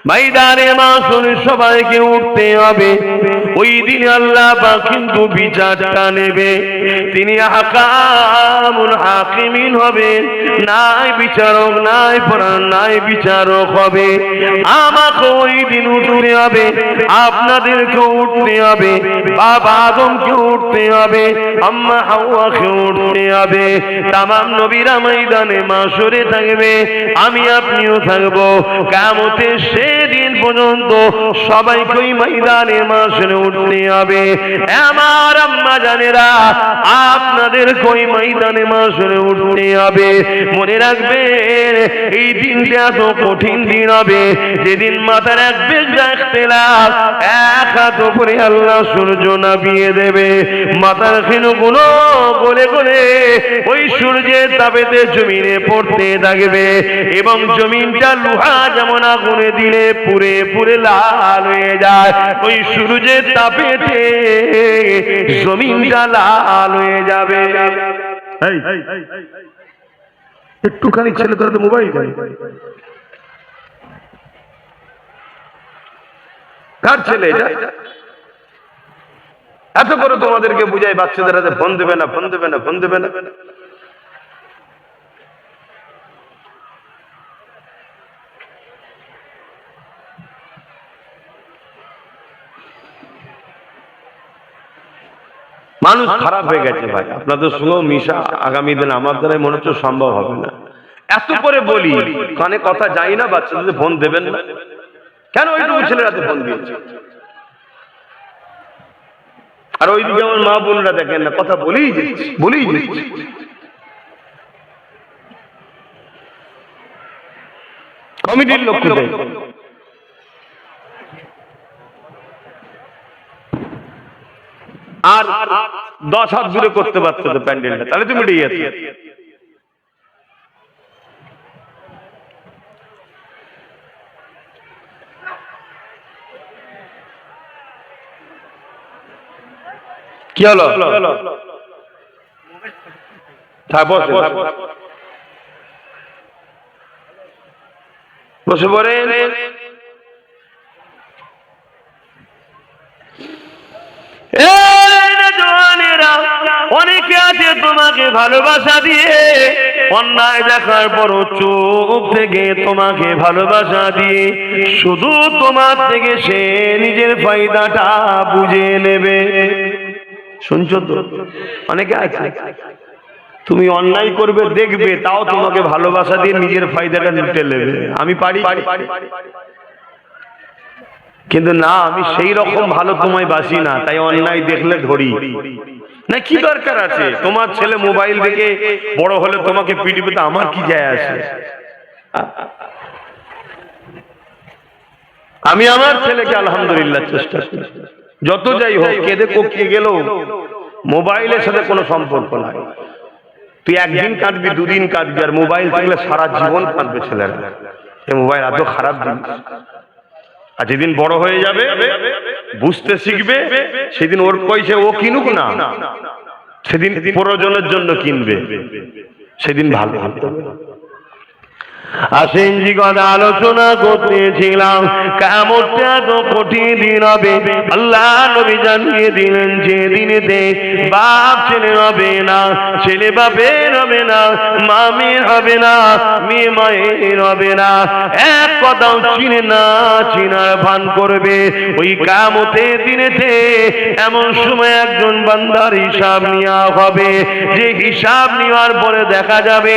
ময়দানে মাশরে সবাইকে উঠতে হবে। ওই দিন আল্লাহ পাক কিন্তু বিচারটা নেবে। তিনি হাকামুল হাকিমিন হবে, নাই বিচারক, নাই পরাণ, নাই বিচারক হবে। আমাকে ওই দিন উঠতে হবে, আপনাদেরকে উঠতে হবে, বাবা আদমকে উঠতে হবে, আম্মা হাওয়াকে উঠতে হবে। তামাম নবীরা ময়দানে মাশরে থাকবে, আমি আপনিও থাকবো। কিয়ামতের সেদিন পর্যন্ত সবাইকে ময়দানে মাশরে উঠতে হবে। আমার আম্মা জানেরা, আপনাদের কই ময়দানে মাশরে উঠতে হবে। মনে রাখবেন, এই দিনটা এত কঠিন দিন হবে, যেদিন মাথার এক বেজা ইখতিলাফ, এক হাত উপরে আল্লাহ সূর্য নামিয়ে দেবে। মাথার ক্ষীণগুলো গলে গলে ওই সূর্যের তাপেতে জমিনে পড়তে থাকবে, এবং জমিনটা লোহা যেমন আগুনে দিলে পুড়ে পুড়ে লাল হয়ে যায়, ওই সূর্যের তাপেতে জমিনটা লাল হয়ে যাবে। একটুখানি ছেলে তোরা তো মোবাইল কার ছেলে এটা? এত করে তোমাদেরকে বুঝাই বাচ্চাদের হাতে ফোন দেবে না, ফোন দেবে না, ফোন দেবে না। মানুষ খারাপ হয়ে গেছে ভাই, আপনাদের সঙ্গে মিশা আগামী দিন আমার দ্বারা মনে হচ্ছে সম্ভব হবে না। এত করে বলি, কানে কথা যাই না, বাচ্চাদের ফোন দেবেন না কেন? ওইটুকু ছেলের হাতে ফোন দিয়েছে, আর ওইদিকে আমার মা বোনরা দেখেন না, কথা বলেই যাচ্ছে, বলেই যাচ্ছে। কমিটির লোক কোথায়? আর 10 হাত দূরে করতে পারতো তো প্যান্ডেলটা, তাহলে তুমি উঠে যেতে। কি হলো? বসে পড়েন। অনেকে আছে তোমাকে ভালোবাসা দিয়ে, অন্যায় দেখার পর চোখ থেকে তোমাকে ভালোবাসা দিয়ে শুধু তোমার থেকে সে নিজের ফায়দাটা বুঝে নেবে। শুনছো তো? অনেকে আছে, তুমি অন্যায় করবে দেখবে, তাও তোমাকে ভালোবাসা দিয়ে নিজের ফায়দাটা লুটে নেবে। আমি পারি, কিন্তু না, আমি সেই রকম ভালো তোমায় বাসি না, তাই অন্যায় দেখলে ধরি না। কি দরকার আছে? তোমার ছেলে মোবাইল দেখে বড় হলে তোমাকে পিটিবে, তো আমার কি যায় আসে? আমি আমার ছেলেকে আলহামদুলিল্লাহ চেষ্টা করি, যত যাই হোক, কেঁদে কোকিয়ে গেলেও মোবাইলের সাথে কোনো সম্পর্ক নাই। তুই একদিন কাঁদবি, দুদিন কাঁদবি, আর মোবাইল থাকলে সারা জীবন কাঁদবে ছেলেরা। এই মোবাইল এত খারাপ জিনিস। আর যেদিন বড় হয়ে যাবে, বুঝতে শিখবে, সেদিন ওর পয়সা ও কিনুক না, সেদিন প্রয়োজনের জন্য কিনবে, সেদিন ভালো হবে। আসেন জি, কথা আলোচনা করতেছিলাম, কিয়ামতটা তো কঠিন দিন হবে। আল্লাহ নবী জানিয়ে দিলেন, যে দিনেতে বাপ ছেলে হবে না, ছেলে বাপের হবে না, মা মেয়ের হবে না, মেয়ে মায়ের হবে না, এক কথাও চিনে না চিনার ভান করবে। ওই কিয়ামতের দিনেতে এমন সময় একজন বান্দার হিসাব নেওয়া হবে, যে হিসাব নেওয়ার পরে দেখা যাবে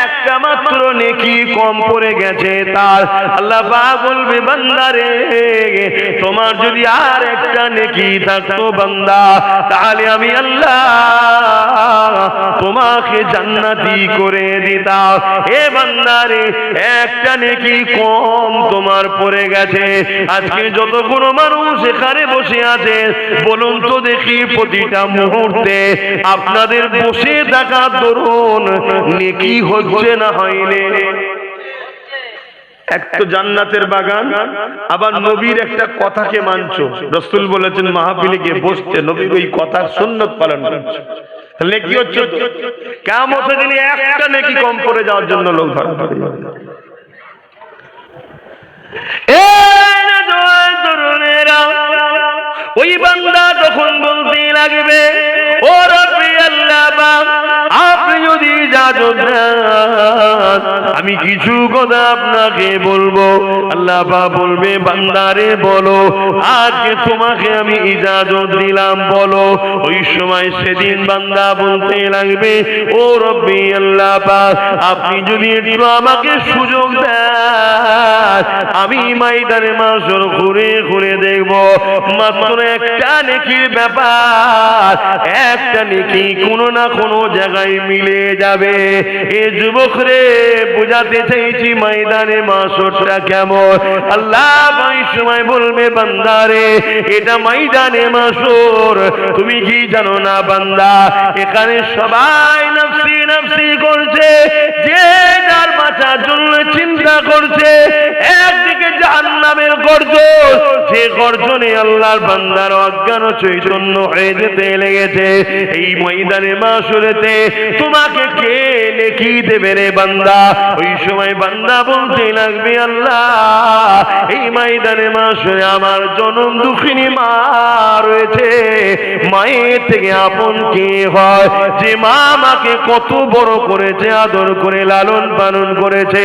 একটা মাত্র নেকি কম পড়ে গেছে তার। আল্লাহ পাক বলবে, বান্দারে, তোমার যদি আর একটা নেকি থাকতো বান্দা, তাহলে আমি আল্লাহ তোমাকে জান্নাতি করে দিতাম। এ বান্দারে, একটা নেকি কম তোমার পড়ে গেছে। আজকে যতগুলো মানুষ এখানে বসে আছে, বলুন তো দেখি, প্রতিটা মুহূর্তে আপনাদের বসে থাকার দরুন নেকি হচ্ছে না হয়নি? এক তো জান্নাতের বাগান, আবার নবীর একটা কথাকে মানছো। রাসূল বলেছেন, মাহফিলে গিয়ে বসতে, নবীর ওই কথার সুন্নাত পালন করছো, তাহলে নেকি হচ্ছে। কিয়ামতের দিনে একটা নেকি কম পড়ে যাওয়ার জন্য লোক ধরা পড়ে যাবে। ওই বান্দা তখন বলতে লাগবে, ও রব্বি আল্লাহ পাক, আপনি যদি ইজাজত দেন আমি কিছু কথা আপনাকে বলবো। আল্লাহ পাক বলবে, বান্দারে বলো, আজকে তোমাকে আমি ইজাজত দিলাম, বলো। ওই সময় সেদিন বান্দা বলতে লাগবে, ও রব্বি আল্লাহ পাক, আপনি যদি একটু আমাকে সুযোগ দেন আমি ময়দানে মাশর ঘুরে ঘুরে দেখব, মাত্র একটা নেকির ব্যাপার, একটা নেকি কোনো না কোনো জায়গায় মিলে যাবে। এ যুবক রে, বুঝাতে চাইছি ময়দানে মাশরটা কেমন। আল্লাহ ওই সময় বলবে, বান্দারে এটা ময়দানে মাশর, তুমি কি জানো না বান্দা, এখানে সবাই নফসি নফসি করছে, যে যার বাঁচার জন্য চিন্তা করছে। একদিকে জাহান্নামের গর্জন, যে গর্জনে আল্লাহর বান্দার অজ্ঞান চৈতন্য হয়ে যেতে লেগেছে। এই ময়দানে মাশরেতে তোমাকে কে নেকি দেবে রে বান্দা? ওই সময় বান্দা বলতে লাগবে, আল্লাহ এই ময়দানে মাশরে আমার জনম দুঃখিনী মা রয়েছে, মায়ের থেকে আপন কে হয়? যে মা আমাকে কত বড় করেছে, আদর করে লালন পালন করেছে,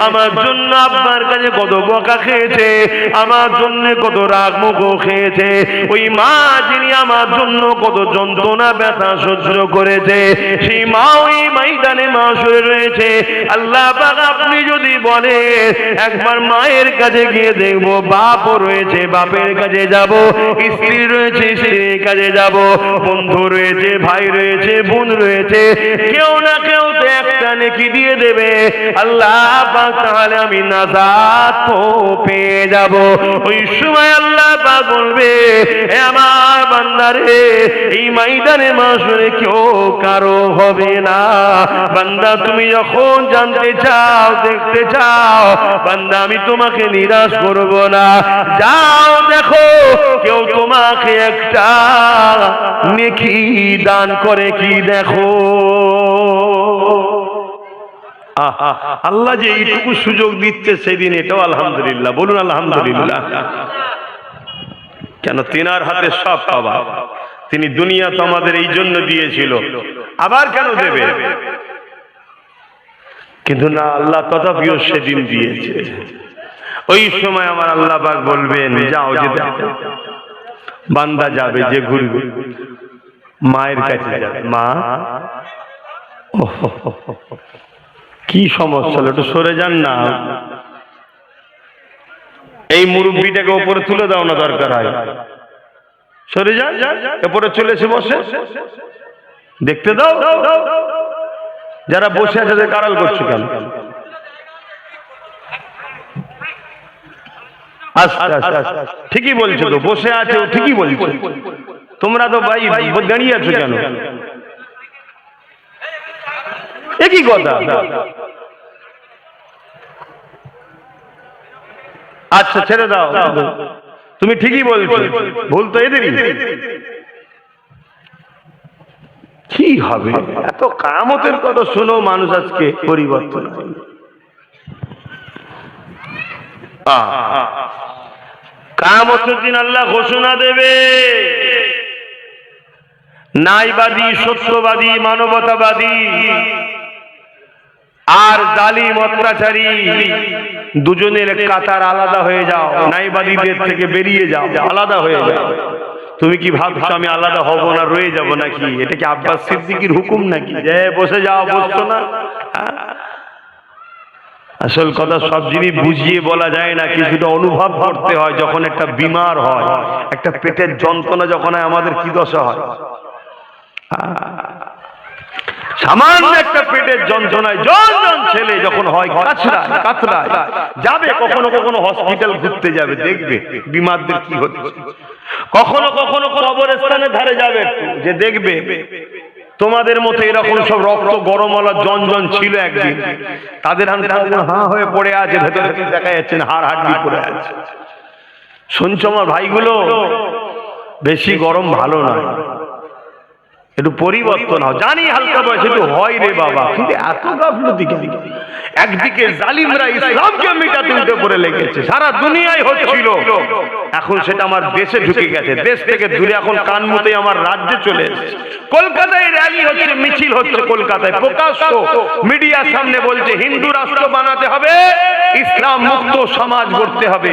আমার জন্য আব্বার কাছে কত বকা খেয়েছে, আমার জন্য কত রাগ মুখ খেয়েছে। ওই মা যিনি আমার জন্য কত যন্ত্রণা ব্যথা সহ্য করেছে, সেই মা ওই ময়দানে মাশরে রয়েছে। আল্লাহ পাক আপনি যদি বলেন একবার মায়ের কাছে গিয়ে দেখবো, বাপও রয়েছে বাপের কাছে যাব, স্ত্রী রয়েছে স্ত্রীর কাছে যাব, বন্ধু রয়েছে ভাই রয়েছে বোন রয়েছে, কেউ না কেউ তো একটা নেকি দিয়ে দেবে। আল্লাহ পাক তাহলে আমি নাজাত পেয়ে যাব। ওই সময় আল্লাহ পাক বলবে, হে আমার বান্দারে, এই ময়দানে মাশরে কেউ কারো হবে না। বান্দা তুমি যখন জানতে চাও, দেখতে চাও, বান্দা আমি তোমাকে নিরাশ করব না। যাও দেখো কেউ তোমাকে একটা নেকি দান করে কি দেখো। আল্লাহ যে এইটুকু সুযোগ দিচ্ছে সেদিন, এটাও আলহামদুলিল্লাহ, বলুন আলহামদুলিল্লাহ। কেন? তিনার হাতে সব পাওয়া, তিনি দুনিয়া তো আমাদের এই জন্য দিয়েছিল, আবার কেন দেবে? কিন্তু না, আল্লাহ তথাপিও সেদিন দিয়েছে। ওই সময় আমার আল্লাহ পাক বলবেন, যাও যে দেখো। বান্দা যাবে, যে ঘুরবে মায়ের কাছে যাবে, মা কি সমস্যা হলো, একটু সরে যান না, এই মুরব্বিটাকে ওপরে তুলে দাও না, দরকার হয় সরে যান, ওপরে চলে এসে বসে দেখতে দাও। যারা বসে আছে তাদের আড়াল করছো কেন? ঠিকই বলছো তো, বসে আছে ঠিকই বলছো, তোমরা তো ভাই দাঁড়িয়ে আছো কেন? একই কথা। আচ্ছা ছেড়ে দাও, তুমি ঠিকই বলছো, ভুল তো এদেরই। কি হবে? এত কামতের কথা শোনো, মানুষ আজকে পরিবর্তন। কিয়ামতের দিন আল্লাহ ঘোষণা দেবে, ন্যায়বাদী, সত্যবাদী, মানবতাবাদী আর জালিম অত্যাচারী দুজনের কাতার আলাদা হয়ে যাও, ন্যায়বাদীদের থেকে বেরিয়ে যাও, আলাদা হয়ে যাও। তুমি কি ভাবছো আমি আলাদা হব না, রয়ে যাব নাকি? এটা কি আব্বাস সিদ্দিকীর হুকুম নাকি যে বসে যাও, বসছো না? আসল কথা সব জিনিস বুঝিয়ে বলা যায় না, কিছুটা অনুভব করতে হয়। যখন একটা বিমার হয়, একটা পেটের যন্ত্রণা যখন হয়, আমাদের কি দশা হয়? সামান্য একটা পেটের যন্ত্রণায় জন ছেলে যখন হয় কাতরায় যাবে, কখনো কখনো হসপিটাল ঘুরতে যাবে, দেখবে বিমারদের কি হচ্ছে। কখনো কখনো কবরস্থানের ধারে যাবে, যে দেখবে তোমাদের মতো এরকম সব রক্ত গরমওয়ালা জন ছিল একদিন, তাদের হাঁ হয়ে পড়ে আছে, ভেতরে কি দেখা যাচ্ছে না, হাড় হাড্ডি পড়ে আছে। শুনছো আমার ভাইগুলো, বেশি গরম ভালো নয়, একটু পরিবর্তন হয়, জানি হালকা বয়সে একটু হয় রে বাবা, কিন্তু এত গাফলতি কেন? একদিকে জালিমরা ইসলামকে মিটাতে উঠে পড়ে লেগেছে, সারা দুনিয়ায় হচ্ছিল, এখন সেটা আমার দেশে ঢুকে গেছে, দেশ থেকে দূরে এখন কান মুতে আমার রাজ্যে চলে এসেছে। কলকাতায় র্যালি হচ্ছে, মিছিল হচ্ছে, কলকাতায় প্রকাশ্য মিডিয়ার সামনে বলছে হিন্দু রাষ্ট্র বানাতে হবে, ইসলাম মুক্ত সমাজ গড়তে হবে।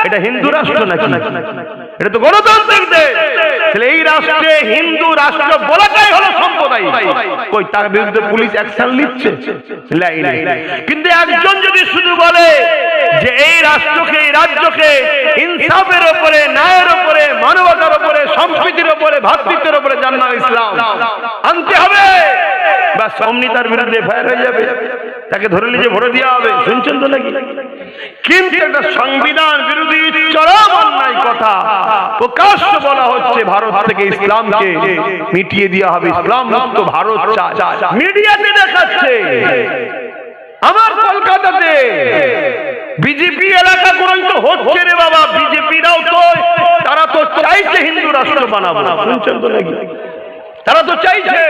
এটা হিন্দু রাষ্ট্র নাকি? এটা তো গণতান্ত্রিক দেশ। তাহলে এই রাষ্ট্রে হিন্দু রাষ্ট্র বলাটাই হলো সম্প্রদায়। কই তার বিরুদ্ধে পুলিশ অ্যাকশন নিচ্ছে? কিন্তু একজন যদি শুধু বলে যে এই রাষ্ট্রকে, এই রাজ্যকে ইনসাফের উপরে, ন্যায়ের উপরে, মানবতার উপরে, সম্প্রীতির উপরে, ভ্রাতৃত্বের উপরে জান্নাত ইসলাম আনতে হবে, বাস অমনি তার বিরুদ্ধে এফআইআর হয়ে যাবে, তাকে ধরে নিয়ে ভরে দেওয়া হবে। শুনছেন তো নাকি? কিন্তু একটা সংবিধান বিরোধী চরম অন্যায় কথা প্রকাশ্য বলা হচ্ছে, ভারত থেকে ইসলামকে মিটিয়ে দেওয়া হবে, ইসলাম মুক্ত ভারত চায়, মিডিয়াতে দেখাচ্ছে। আমার কলকাতাতে বিজেপি এলাকা গুলোই তো হচ্ছে রে বাবা, বিজেপিরাও তো, তারা তো চাইছে হিন্দু রাষ্ট্র বানাবো। শুনছেন তো নাকি? তারা তো চাইছে।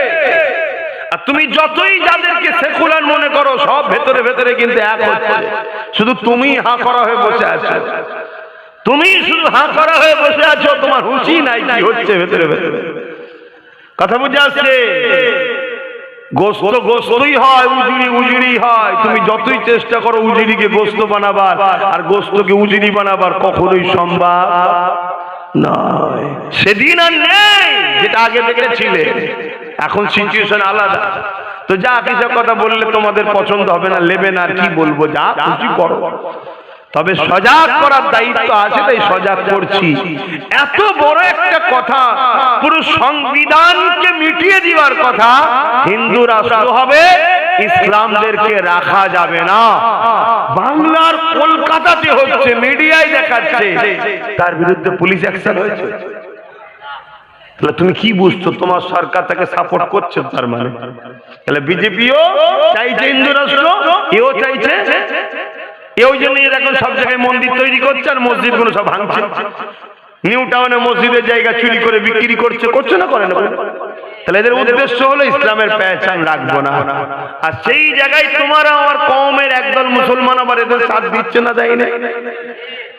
আর তুমি যতই যাদেরকে সেকুলার মনে করো, সব ভেতরে ভেতরে কিন্তু এক হচ্ছে। শুধু তুমি হাঁ করা হয়ে বসে আছো, তুমি শুধু হাঁ করা হয়ে বসে আছো, তোমার হুঁশই নাই কি হচ্ছে ভেতরে ভেতরে। কথা বুঝে আসছে? গোস্ত গোস্তই হয়, উজুরি উজুরি হয়। তুমি যতই চেষ্টা করো উজুরিকে গোস্ত বানাবার আর গোস্তকে উজুরি বানাবার, কখনোই সম্ভব নয়। সেদিন আর নেই যেটা আগে দেখেছিলে, এখন সিচুয়েশন আলাদা। তো যা কিছু কথা বললে তোমাদের পছন্দ হবে না, নেবে না, আর কি বলবো, যা খুশি করো, তবে সজাগ করার দায়িত্ব আছে, তাই সজাগ করছি। এত বড় একটা কথা, পুরো সংবিধানকে মিটিয়ে দিবার কথা, হিন্দু রাষ্ট্র হবে, ইসলামদেরকে রাখা যাবে না। বাংলার কলকাতাতে হচ্ছে, মিডিয়ায় দেখাচ্ছে, তার বিরুদ্ধে পুলিশ অ্যাকশন হয়েছে। তাহলে তুমি কি বুঝছো? তোমার সরকার তাকে সাপোর্ট করছে, তার মানে তাহলে বিজেপিও চাইছে হিন্দু রাষ্ট্র, এও চাইছে। এই জন্য এখন সব জায়গায় মন্দির তৈরি করছে আর মসজিদ গুলো সব ভাঙছে। নিউ টাউনে মসজিদের জায়গা চুরি করে বিক্রি করছে, করছে না, করে না? তাহলে এদের উদ্দেশ্য হলো ইসলামের পেহচান রাখবো না। আর সেই জায়গায় তোমার আমার কওমের একদল মুসলমান আবার এদের সাথ দিচ্ছে না, দেয় না।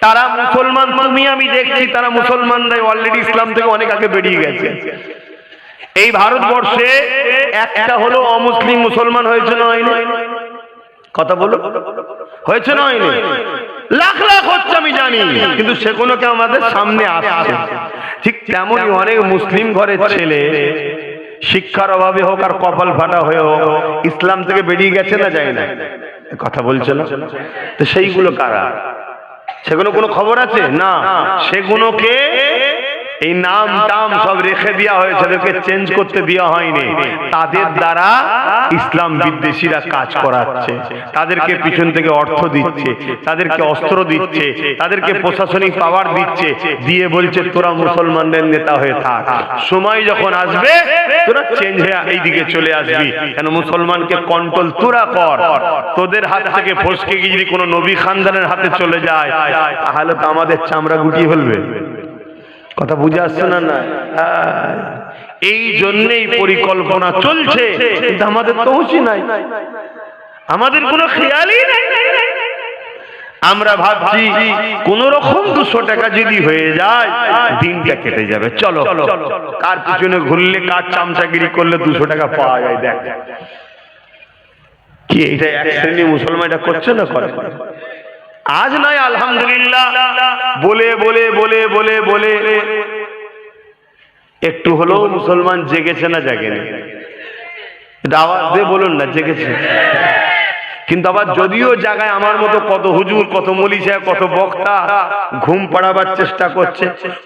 তারা মুসলমান, তুমি আমি দেখছি, তারা মুসলমানরাই অলরেডি ইসলাম থেকে অনেক আগে বেরিয়ে গেছে। এই ভারতবর্ষে একটা হলো অমুসলিম মুসলমান হয়েছে না হয়নি? কথা বলো, হয়েছে না হয়নি? লাখ লাখ হচ্ছে আমি জানি, কিন্তু সেগুলোকে আমাদের সামনে আসছে। ঠিক তেমনই অনেক মুসলিম ঘরের ছেলে শিক্ষার অভাবে হোক আর কপাল ফাটা হয়ে হোক ইসলাম থেকে বেরিয়ে গেছে না, যায় না? কথা বলছে না? তো সেইগুলো কারা? সেগুলো কোনো খবর আছে না? সেগুলোকে এই নাম টাম সব রেখে দেওয়া হয়েছে, তাদেরকে চেঞ্জ করতে দেওয়া হয়নি। তাদের দ্বারা ইসলাম বিদ্বেষীরা কাজ করাচ্ছে, তাদেরকে পিছন থেকে অর্থ দিচ্ছে, তাদেরকে অস্ত্র দিচ্ছে, তাদেরকে প্রশাসনিক পাওয়ার দিচ্ছে, দিয়ে বলছে তোরা মুসলমানদের নেতা হয়ে থাক, সময় যখন আসবে তোরা চেঞ্জ হয়ে এইদিকে চলে আসবি, কেন মুসলমানকে কন্ট্রোল তোরা কর। তোদের হাত থেকে ফসকে গিয়ে যদি কোনো নবী খানদানের হাতে চলে যায়, তাহলে তো আমাদের চামড়া গুটিয়ে ফেলবে। কথা বুঝে আসছে না? না, এই জন্যই পরিকল্পনা চলছে, কিন্তু আমাদের তো হুঁশি নাই, আমাদের কোনো খেয়ালই নাই। আমরা ভাবছি কোন রকম 200 টাকা যদি হয়ে যায় দিনটা কেটে যাবে, চলো কার পিছনে ঘুরলে, কার চামচাগিরি করলে 200 টাকা পাওয়া যায়। দেখ কি এটা এক শ্রেণী মুসলমান এটা করছে না? করে। আজ নয় আলহামদুলিল্লাহ বলে বলে বলে বলে বলে একটু হলেও মুসলমান জেগেছে না জাগেনি? এটা আওয়াজ দিয়ে বলুন না জেগেছে। কিন্তু আবার যদিও জায়গায় আমার মতো কত হুজুর, কত মৌলী সাহেব, কত বক্তা ঘুম পাড়াবার চেষ্টা করছে,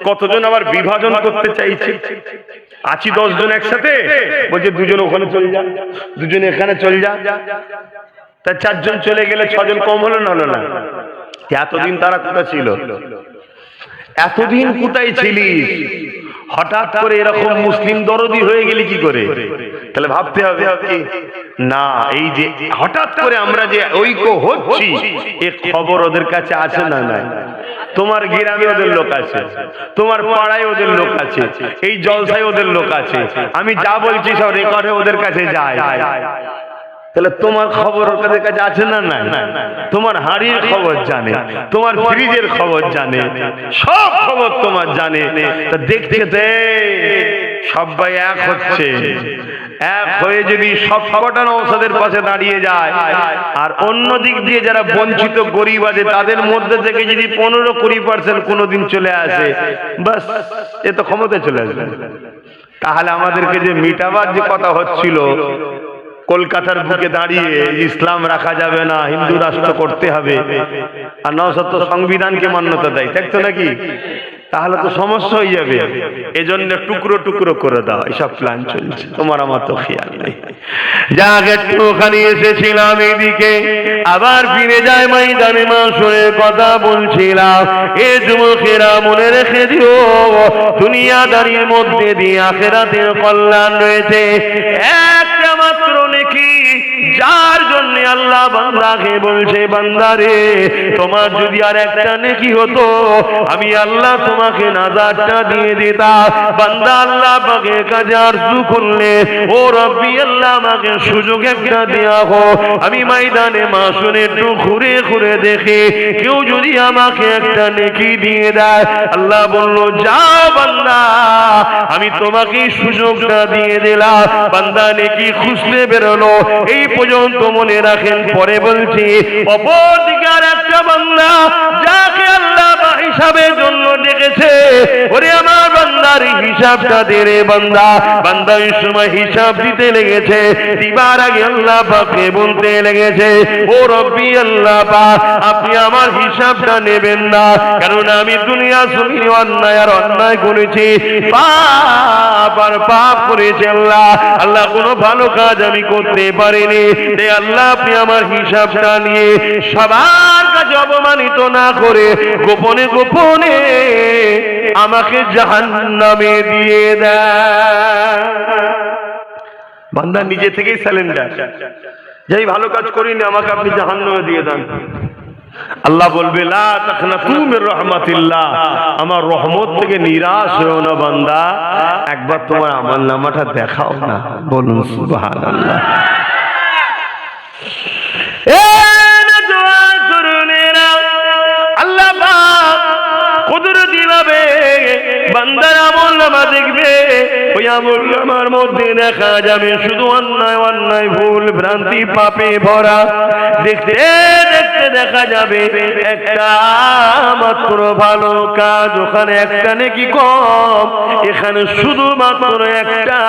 কতজন আবার বিভাজন করতে চাইছে। আছি 10 জন একসাথে, বলছে দুজন ওখানে চলে যা, দুজন এখানে চলে যা, তা 4 জন চলে গেলে 6 জন কম হলো না? হলো না? এতদিন তারা কোথায় ছিল? এতদিন কোথায় ছিলিস? হঠাৎ করে এরকম মুসলিম দরদি হয়ে গেলি কি করে? তাহলে ভাবতে হবে কি না, এই যে হঠাৎ করে আমরা যে ঐক্য হচ্ছি, এ খবর ওদের কাছে আছে না? নাই। তোমার গ্রামে ওদের লোক আছে, তোমার পাড়ায় ওদের লোক আছে, এই জলসায় ওদের লোক আছে, আমি যা বলছি সব রেকর্ডে ওদের কাছে যায়। তাহলে তোমার খবর ওদের কাছে আছে না? না, তোমার হাড়ির খবর জানে, তোমার ফ্রিজের খবর জানে, সব খবর তোমার জানে। তা দেখতে দে সবাই এক হচ্ছে, এক হয়ে যদি সব কটা নওশাদের পাশে দাঁড়িয়ে যায়, আর অন্য দিক দিয়ে যারা বঞ্চিত গরিব আছে তাদের মধ্যে থেকে যদি 15-20% কোনোদিন চলে আসে, বাস এ তো ক্ষমতায় চলে আসবে। তাহলে আমাদেরকে যে মিটাবার যে কথা হচ্ছিল, কলকাতার বুকে দাঁড়িয়ে ইসলাম রাখা যাবে না, হিন্দু রাষ্ট্র করতে হবে, আর নওশাদ তো সংবিধানকে মান্যতা দেয়, দেখতো নাকি? তাহলে তো সমস্যা হয়ে যাবে। এজন্য টুকরো টুকরো করে দাও, এসব প্ল্যান চলছে, তোমার আমার তো খেয়াল নেই। যাক, একটুখানি এসেছিলাম এইদিকে, আবার ফিরে যায় ময়দানে মাশরের কথা বলছিলাম। এ যুবকেরা মনে রেখে দিও, দুনিয়াদারির মধ্যে দিয়ে আখিরাতের কল্যাণ রয়েছে। একটা মাত্র নেকি, যার জন্য আল্লাহ বান্দাকে বলছে, বান্দারে তোমার যদি আর একটা নেকি হতো, আমি আল্লাহ তোমাকে নাজাতটা দিয়ে দিতাম। বান্দা আল্লাহ পাকের কাছে আরজু করলে, ও রব্বি আল্লাহ আমাকে সুযোগ একটা দেয়া হোক, আমি ময়দানে মাশরে একটু ঘুরে ঘুরে দেখি কেউ যদি আমাকে একটা নেকি দিয়ে দেয়। আল্লাহ বলল, যাও বান্দা, আমি তোমাকে সুযোগটা দিয়ে দিলাম। বান্দা নেকি খুঁজতে বেরোলো। এই পর্যন্ত মনে রাখেন, পরে বলছি অপরদিকে আর একটা বান্দা যাকে আল্লাহ হিসাবের জন্য ডেকেছে, ওরে আমার বান্দার হিসাবটা দে রে বান্দা। বান্দা এই সময় হিসাব দিতে লেগেছে, দিবার আগে আল্লাহ পাককে বলতে লেগেছে, ও রব্বি আল্লাহ পাক, আপনি আমার হিসাবটা নেবেন না, কারণ আমি দুনিয়া জমিনে অন্যায় আর অন্যায় করেছি, পাপ আর পাপ করেছি। আল্লাহ আল্লাহ কোনো ভালো কাজ আমি করতে পারিনি, তাই আল্লাহ আপনি আমার হিসাবটা নিয়ে সবার কাছে অপমানিত না করে গোপনে গোপনে আমাকে জাহান্নামে দিয়ে দেয়। বান্দা নিজে থেকেই স্যালেন্ডার, যাই ভালো কাজ করিনি, আমাকে আপনি জাহান্নামে দিয়ে দেন। আল্লাহ বলবে, লা তাকনাতু মির রাহমাতিল্লাহ, আমার রহমত থেকে নিরাশ হও না বান্দা, একবার তোমার আমলনামাটা দেখাও না। বলুন সুবহানাল্লাহ। আল্লাহ পাক কুদরতি ভাবে বান্দার আমলনামা দেখবে, ওই আমলনামার মধ্যে দেখা যাবে শুধু অন্যায় অন্যায়, ভুল ভ্রান্তি, পাপে ভরা। দেখতে দেখতে দেখা যাবে একটা মাত্র ভালো কাজ, ওখানে একটা নেকি কম, এখানে শুধুমাত্র একটা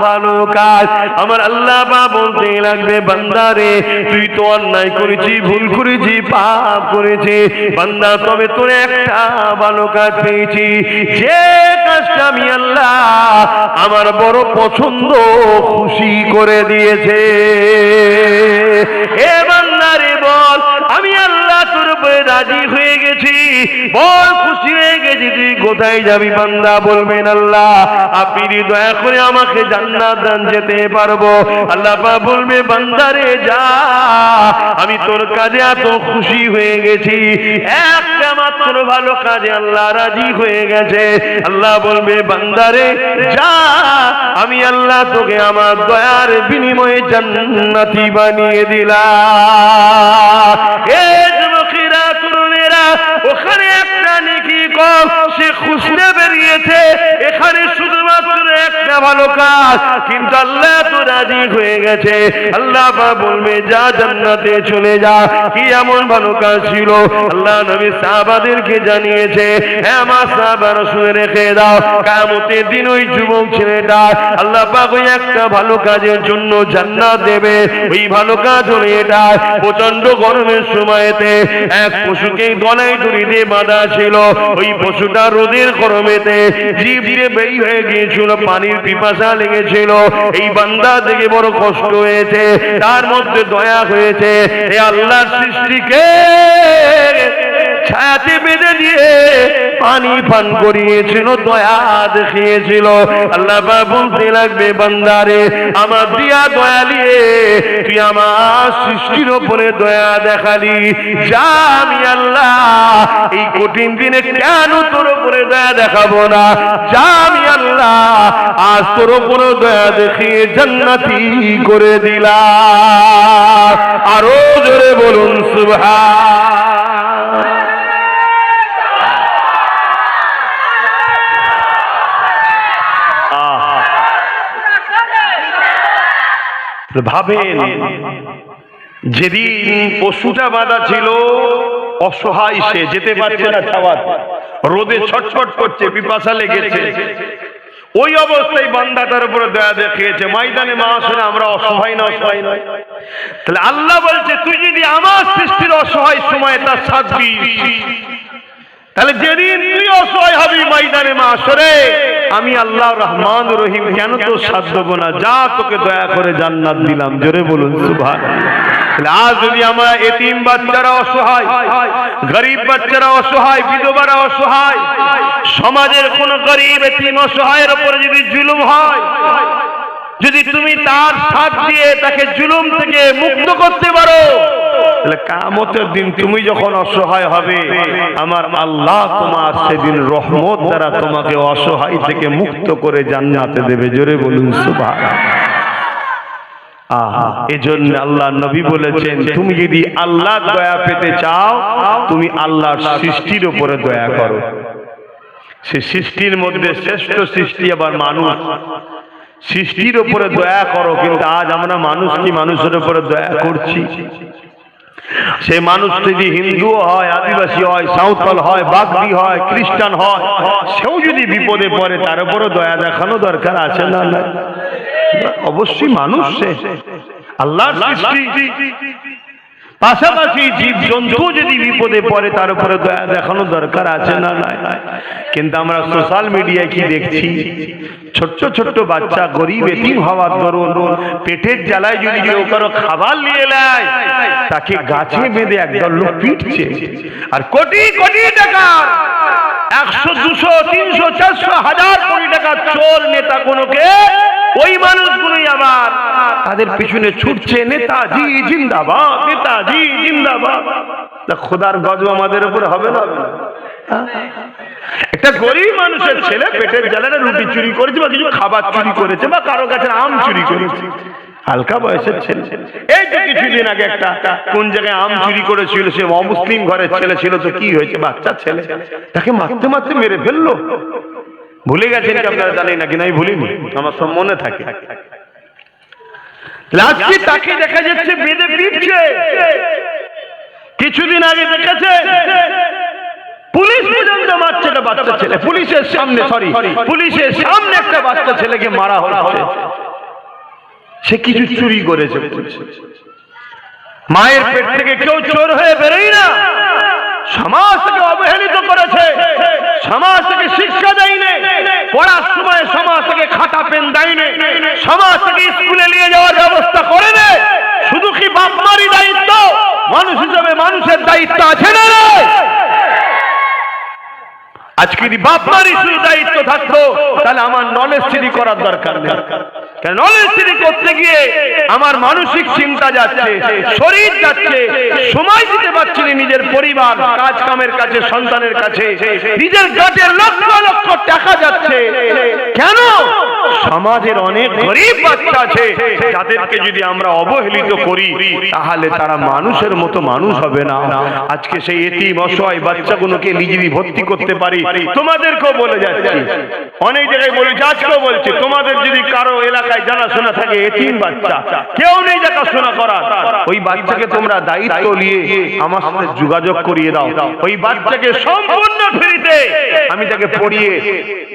ভালো কাজ। আমার আল্লাহ পাক বলতে লাগবে, বান্দারে তুই তো অন্যায় করেছি, ভুল করেছি, পাপ করেছি বান্দা, তবে তোর একটা ভালো কাজ পেয়েছি, যে কাজটা আমি আল্লাহ আমার বড় পছন্দ, খুশি করে দিয়েছে। এ বান্দারে বল, আমি আল্লাহ তোর উপরে রাজি হয়ে গেছি, বল খুশি হয়ে গেছি, তুই কোথায় যাবি? বান্দা বলবেন, আল্লাহ আপনি দয়া করে আমাকে জান্নাত দান, যেতে পারবো। আল্লাহ পাক বলবে, বান্দারে যা, আমি তোর কাজে এত খুশি হয়ে গেছি, একটা মাত্র ভালো কাজে আল্লাহ রাজি হয়ে গেছে। আল্লাহ বলবে, বান্দারে যা, আমি আল্লাহ তোকে আমার দয়ার বিনিময়ে জান্নাতি বানিয়ে দিলাম। এ যুবকেরা, তরুণেরা, ওখানে একটা নেকি কম, সে খুশিতে বেরিয়েছে, এখানে শুধুমাত্র একটা ভালো কাজ, কিন্তু আল্লাহ তো রাজি হয়ে গেছে। আল্লাহ পাক বলবে, যা জান্নাতে চলে যা। কি এমন ভালো কাজ ছিল? আল্লাহ নবী সাহাবাদেরকে জানিয়েছে, হ্যাঁ আমার সাহাবারা শুনে রেখে দাও, কিয়ামতের দিন ওই যুবক ছেলেটা আল্লাহ পাক ওই একটা ভালো কাজের জন্য জান্নাত দেবে। ওই ভালো কাজ হলো এটা, প্রচন্ড গরমের সময়তে এক পশুকে গলায় দড়ি দিয়ে বাঁধা ছিল, ওই পশুটা রোদের গরমেতে জিভ দিয়ে বেরিয়ে হয়ে গিয়েছিল, পানির পিপাসা লেগেছিল। এই বান্দা থেকে বড় কষ্ট হয়েছে, তার মধ্যে দয়া হয়েছে, এ আল্লাহর সৃষ্টিকে ছায়াতে বেঁধে দিয়ে পানি পান করিয়েছিল, দয়া দেখিয়েছিল। আল্লাহ পাক বলতে লাগবে, বান্দারে আমার দিয়া দয়া নিয়ে তুই আমার সৃষ্টির উপরে দয়া দেখালি, যা আমি আল্লাহ এই কঠিন দিনে কেন তোর উপরে দয়া দেখাবো না, যা আমি আল্লাহ আজ তোর উপরে দয়া দেখিয়ে জান্নাতি করে দিলাম। আরো জোরে বলুন সুবহান। ভাবেন যেদিন পশুটা বাঁধা ছিল, অসহায়, সে যেতে পারছে না, রোদে ছটফট করছে, পিপাসা লেগেছে, ওই অবস্থায় বান্দাটার উপরে দয়া দেখিয়েছে। ময়দানে মাহশরে আমরা অসহায় না, অসহায় নয়? তাহলে আল্লাহ বলছে তুই যদি আমার সৃষ্টির অসহায় সময় তার সাথ দিস, তাহলে যেদিন তুই অসহায় হবি ময়দানে মাহশরে, আমি আল্লাহ রহমান রহিম কেন তোর সাথ দেবো না, যা তোকে দয়া করে জান্নাত দিলাম। জোরে বলুন সুবহানাল্লাহ। আজ যদি আমরা এতিম বাচ্চারা অসহায়, গরিব বাচ্চারা অসহায়, বিধবারা অসহায়, সমাজের কোন গরিব এতিম অসহায়ের উপরে যদি জুলুম হয়, যদি তুমি তার সাথ দিয়ে তাকে জুলুম থেকে মুক্ত করতে পারো, তাহলে কিয়ামতের দিন তুমি যখন অসহায় হবে, আমার আল্লাহ তোমার সেদিন রহমত দ্বারা তোমাকে অসহায় থেকে মুক্ত করে জান্নাতে দেবে। জোরে বলুন সুবহানাল্লাহ। এজন্য আল্লাহ নবী বলেছেন, তুমি যদি আল্লাহ দয়া পেতে চাও, তুমি আল্লাহর সৃষ্টির উপরে দয়া করো। সে সৃষ্টির মধ্যে শ্রেষ্ঠ সৃষ্টি আবার মানুষ, সৃষ্টির উপরে দয়া করো। কিন্তু আজ আমরা মানুষ কি মানুষের উপরে দয়া করছি? সে মানুষ যদি হিন্দু হয়, আদিবাসী হয়, সাঁওতাল হয়, বাগদি হয়, খ্রিস্টান হয়, সেও যদি বিপদে পড়ে তার উপরে দয়া দেখানো দরকার আছে না? অবশ্যই মানুষ, সে আল্লাহর সৃষ্টি। পাশাপাশি জীব জন্তু যদি বিপদে পড়ে তার উপরে দয়া দেখানো দরকার আছে না? কিন্তু আমরা সোশ্যাল মিডিয়ায় কি দেখছি, ছোট্ট ছোট্ট বাচ্চা গরিব এতিম হওয়ার দরুন পেটের জ্বালায় যদি কেউ কারো খাবার নিয়ে নেয়, তাকে গাছে বেঁধে একদল লোক পিটছে। আর কোটি কোটি টাকা, 100, 200, 300, 400, 1000 কোটি টাকা চোর নেতাগুলোকে, ওই মানুষগুলোই আবার তাদের পিছনে ছুটছে, নেতাজি জিন্দাবাদ, নেতাজি জিন্দাবাদ। খোদার গজব আমাদের উপরে হবে না? একটা গরিব মানুষের ছেলে পেটের জ্বালায় রুটি চুরি করেছে, বা কিছু খাবার চুরি করেছে, বা কারো কাছে আম চুরি করেছে, হালকা বয়সের ছেলে। এই তো কিছুদিন আগে একটা কোন জায়গায় আম চুরি করেছিল, সে অমুসলিম ঘরের ছেলে ছিল, তো কি হয়েছে, বাচ্চা ছেলে, তাকে মারতে মারতে মেরে ফেললো। ভুলে গেছেন কি আপনারা? জানেন নাকি? নাই, ভুলিনি, আমার সব মনে থাকে। আজকে তাকে দেখা যাচ্ছে বেঁধে পিটছে। কিছুদিন আগে দেখেছে পুলিশ পর্যন্ত মারছে একটা বাচ্চা ছেলে, পুলিশের সামনে, পুলিশের সামনে একটা বাচ্চা ছেলেকে মারা হচ্ছে। সে কিছু চুরি করেছে। মায়ের পেট থেকে কেউ চোর হয়ে বেরোয় না। সমাজ থেকে অবহেলিত করেছে, সমাজ থেকে শিক্ষা দেয়নি, পড়ার সময় সমাজ থেকে খাতা পেন দেয়নি, সমাজ থেকে স্কুলে নিয়ে যাওয়ার ব্যবস্থা করে না। শুধু কি বাপ মারই দায়িত্ব? মানুষ হিসেবে মানুষের দায়িত্ব আছে না? আজকে যদি বাপ মারই শুধু দায়িত্ব থাকতো, তাহলে আমার নলেজ চুরি করার দরকার নেই। কারণ নলেজ চুরি করতে গিয়ে আমার মানসিক চিন্তা যাচ্ছে, শরীর যাচ্ছে, সময় দিতে পারছি না নিজের পরিবার, কাজ কামের কাছে, সন্তানের কাছে, নিজের গাটের লক্ষ লক্ষ টাকা যাচ্ছে। কেন? সমাজের অনেক গরিব বাচ্চা আছে, যাদেরকে যদি আমরা অবহেলিত করি, তাহলে তারা মানুষের মতো মানুষ হবে না। আজকে সেই এতিম অসহায় বাচ্চাগুলোকে নিজেরই ভর্তি করতে পারি। তোমাদেরকেও বলে যাচ্ছি, অনেক জায়গায় বলেছি, আজকেও বলছি, তোমাদের যদি কারো এলাকায় জানাশোনা থাকে এতিম বাচ্চা, কেউ নেই দেখাশোনা করার, ওই বাচ্চাকে তোমরা দায়িত্ব নিয়ে আমার সাথে যোগাযোগ করিয়ে দাও। ওই বাচ্চাকে সম্পূর্ণ ফ্রিতে আমি তাকে পড়িয়ে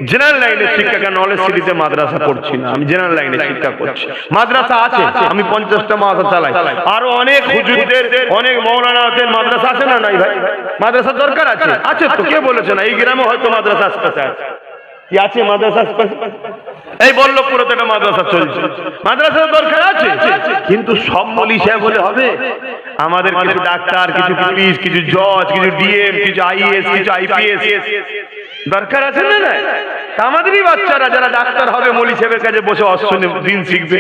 জেনারেল লাইনের শিক্ষাকে, নলেজ সিটিতে মাদ্রাসা পড়ছি না, আমি জেনারেল লাইনের শিক্ষা করছি। মাদ্রাসা আছে, আমি 50টা মাদ্রাসা চালাই। আরো অনেক হুজুরদের, অনেক মৌলানাদের মাদ্রাসা আছে না? নাই ভাই, মাদ্রাসা দরকার আছে। আছে তো, কে বলেছে না? এই গ্রামে হয়তো মাদ্রাসা আশপাশে আছে, কি আছে মাদ্রাসা আশপাশে? এই বল্লভপুরে তো একটা মাদ্রাসা চলছে, মাদ্রাসার দরকার আছে। কিন্তু সব মৌলভী সাহেব বলে হবে? আমাদের কিছু ডাক্তার, কিছু পুলিশ, কিছু জজ, কিছু ডিএম, কিছু আইএস, কিছু আইপিএস, দরকার আছে না? আমাদেরই বাচ্চারা যারা ডাক্তার হবে মলি সাহেবের কাছে বসে অশ্বনে দিন শিখবে,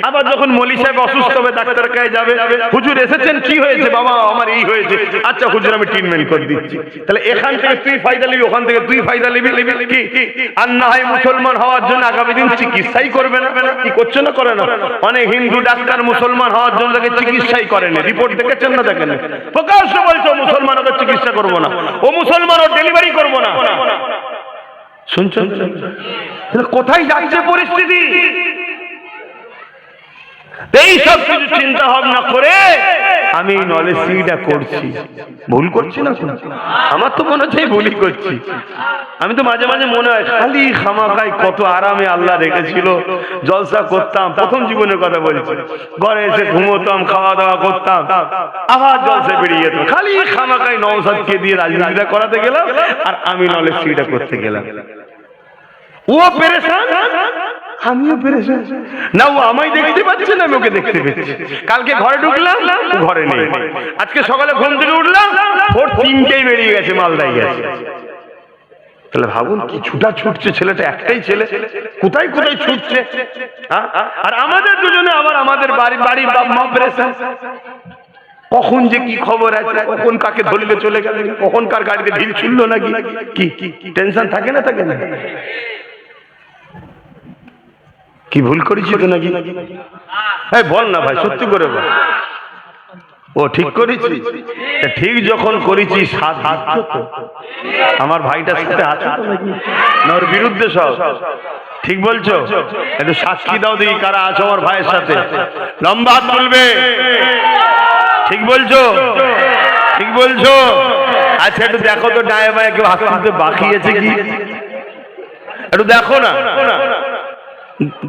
আবার যখন মলি সাহেব অসুস্থ হবে ডাক্তার কাছে যাবে, হুজুর এসেছেন, কি হয়েছে বাবা? আমার এই হয়েছে। আচ্ছা হুজুর আমি ট্রিটমেন্ট করে দিচ্ছি। তাহলে এখান থেকে তুই ফায়দা নিবি, ওখান থেকে তুই ফায়দা নিবি কি? আর না হয় মুসলমান হওয়ার জন্য আগামী দিন চিকিৎসাই করবে না? কি করছে না? করে না? অনেক হিন্দু ডাক্তার মুসলমান হওয়ার জন্য তাকে চিকিৎসাই করেন, রিপোর্ট দেখেছেন না? দেখেন প্রকাশ্য বলছে মুসলমান ওকে চিকিৎসা করবো না, ও মুসলমান ও ডেলিভারি করবো না। শুনছেন কোথায় যাচ্ছে পরিস্থিতি? এই সব কিছু চিন্তা ভাবনা করে আমি নলেজ সিডিটা করছি। ভুল করছি না? আমার তো মনে হচ্ছে ভুলই করছি। আমি তো মাঝে মাঝে মনে হয় খালি খামাখাই কত আরামে আল্লাহ রেখেছিল, জলসা করতাম। প্রথম জীবনের কথা বলছি, ঘরে এসে ঘুমোতাম, খাওয়া দাওয়া করতাম, আবার জলসা বেরিয়ে যেতাম। খালি খামাখাই নওশাদকে দিয়ে রাজনীতিটা করাতে গেলাম আর আমি নলেজ সিডিটা করতে গেলাম। ও পেরেশান, আমিও পেরেশান। না ও আমায় দেখতে পাচ্ছে না, আমি ওকে দেখতে পাচ্ছি। কালকে ঘরে ঢুকলাম, ঘরে নেই। আজকে সকালে ঘুম থেকে উঠলাম, ওর তিনটেই বেরিয়ে গেছে, মালদায় গেছে। তাহলে ভাবুন কি ছুটা ছুটছে ছেলেটা, একটাই ছেলে, কোথায় কোথায় ছুটছে। আর আমাদের দুজনে আবার আমাদের বাড়ির বাপ মা পেরেশান। কখন যে কি খবর আছে, কখন কাকে ধরিলে চলে গেল, কখন কার গাড়িতে ঢিল ছুড়ল নাকি, কি টেনশন থাকে না? থাকে না? কি ভুল করেছি তো নাকি? বল না ভাই, সত্যি করে বল। ও ঠিক করেছি? ঠিক যখন করেছি সাথ দিচ্ছ তো? আমার ভাইটার সাথে আছো তো নাকি? না ওর বিরুদ্ধে সব? ঠিক বলছো? একটু সাক্ষী দাও দেখি কারা আছো আমার ভাইয়ের সাথে। লম্বা হাত তুলবে। ঠিক বলছো? ঠিক বলছো? আচ্ছা একটু দেখো তো ডায়ে বায়ে কেউ হাত তুলতে বাকি আছে কি? একটু দেখো না।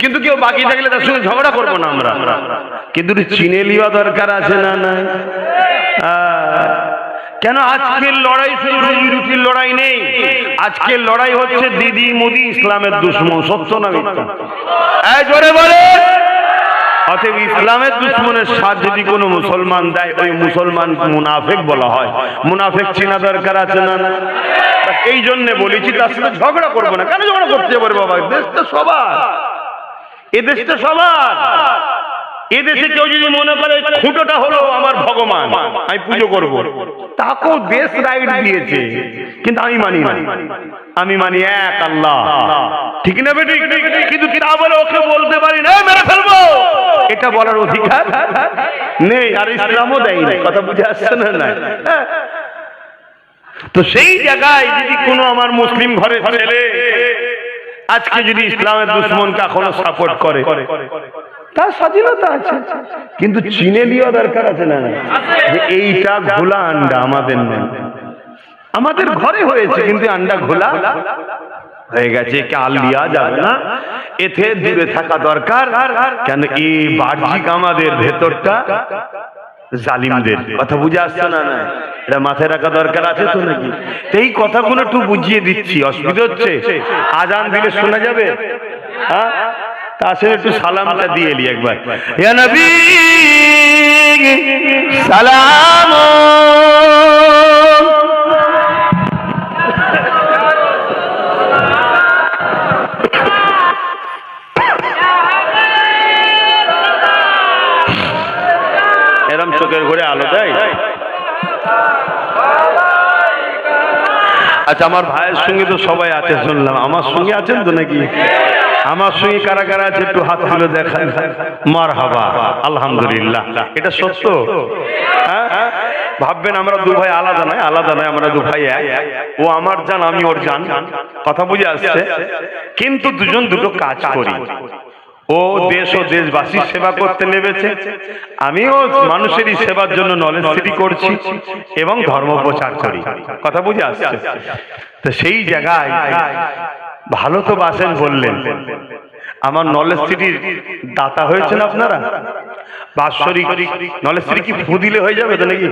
কিন্তু কেউ বাকি থাকলে তার সঙ্গে ঝগড়া করবো না আমরা, কিন্তু চিনে লিওয়া দরকার আছে না? না কেন? আজকের লড়াই শুধু রুটির লড়াই নেই, আজকের লড়াই হচ্ছে দিদি মোদি ইসলামের দুশ্মন। সত্য না মিথ্যা? জোরে বলে। অতএব ইসলামের দুশ্মনের সাথ যদি কোনো মুসলমান দেয়, ওই মুসলমান মুনাফিক বলা হয়। মুনাফিক চেনা দরকার আছে না? এই জন্য বলেছি তার সাথে ঝগড়া করবো না। কেন ঝগড়া করতে পারে বাবা? দেশটা সবার, এ দেশটা সবার। এদেশে কেউ যদি মনে করে খুঁটোটা হলো আমার ভগবান, আমি পুজো করবো, তাকেও দেশ রাইট দিয়েছে, কিন্তু আমি মানি না। আমি মানি এক আল্লাহ, ঠিক না বেটি? কিন্তু তা বলে ওকে বলতে পারি না মেরে ফেলবো, এটা বলার অধিকার নেই, আর ইসলামও দেয়নি। কথা বুঝে আসছে না? তো সেই জায়গায় যদি কোনো আমার মুসলিম ঘরে ছেলে আজকে যদি ইসলামের দুশ্মনকে এখনো সাপোর্ট করে, তার স্বাধীনতা আছে, কিন্তু চিনে লিওয়া দরকার আছে না? যে এইটা ঘোলা আন্ডা আমাদের নেই, আমাদের ঘরে হয়েছে কিন্তু আন্ডা ঘোলা হয়ে গেছে, কাল লিয়া যাবে না, এতে দূরে থাকা দরকার। কেন এই বাহ্যিক আমাদের ভেতরটা জালিমদের। কথা বুঝে আসছে না? না এটা মাথায় রাখা দরকার আছে তো নাকি? এই কথাগুলো একটু বুঝিয়ে দিচ্ছি, অসুবিধা হচ্ছে? আজান দিলে শোনা যাবে? হ্যাঁ, কাছে একটু সালামটা দিয়ে এলি একবার। ইয়া নবী সালাম। এরম চোখের ঘুরে আলো দেয়। আচ্ছা আমার ভাইয়ের সঙ্গে তো সবাই আছে শুনলাম, আমার সঙ্গে আছেন তো নাকি? আমার সঙ্গে কারা কারা আছে একটু হাত তুলে দেখান। মারহাবা, আলহামদুলিল্লাহ। এটা সত্য? হ্যাঁ, ভাববেন আমরা দু ভাই আলাদা নয়, আলাদা নয়, আমরা দু ভাই এক। ও আমার জান, আমি ওর জান। কথা বুঝে আসছে? কিন্তু দুজন দুটো কাজ করি। ও দেশ ও দেশবাসীর সেবা করতে নেমেছে, আমিও মানুষেরই সেবার জন্য নলেজ সিটি করছি এবং ধর্ম প্রচার করি। কথা বুঝে আসছে? তো সেই জায়গায় ভালো তো বাসেন বললেন, আমার নলেজ সিটির দাতা হয়েছেন আপনারা। বাৎসরিক নলেজ সিটি কি ফু দিলে হয়ে যাবে তো নাকি?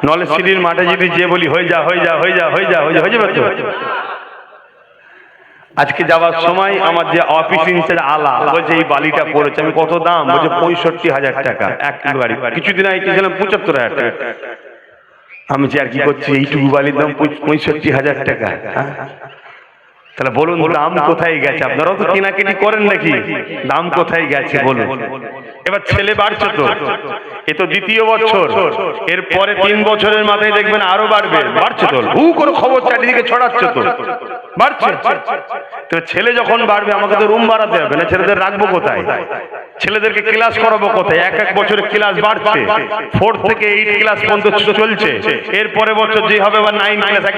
নলেজ সিটির মাঠে যদি যে বলি হয়ে যা হয়ে যা হয়ে যা হয়ে যা হয়ে যাবে তো? আজকে যাওয়ার সময় আমার যে অফিস ইনচার্জ আলা বলছে এই বালিটা পড়েছে, আমি কত দাম? বলছে ৬৫,০০০ টাকা ১ কিলো গাড়ি। কিছুদিন আগে গেছিলাম ৭৫,০০০ টাকা। আমি যে আর কি করছি, এইটুকু বালির দাম 65,000 টাকা। তাহলে বলুন দাম কোথায় গেছে? আপনারাও তো কেনাকাটি করেন নাকি? দাম কোথায় গেছে বলুন। এবার ছেলে বাড়ছে তো, এ তো দ্বিতীয় বছর, এরপরে 3 বছরের মাথায় দেখবেন আরো বাড়বে। বাড়ছে তো, হু করে খবর চারিদিকে ছড়াচ্ছে তো, বাড়ছে। তো ছেলে যখন বাড়বে আমাকে তো রুম বাড়াতে হবে না, ছেলেদের রাখবো কোথায়? ছেলেদেরকে ক্লাস করাবো কোথায়? এক এক বছরে ক্লাস বাড়ছে, 4 থেকে 8 ক্লাস পর্যন্ত চলছে, এরপরে বছর যে হবে আবার 9 ক্লাস, এক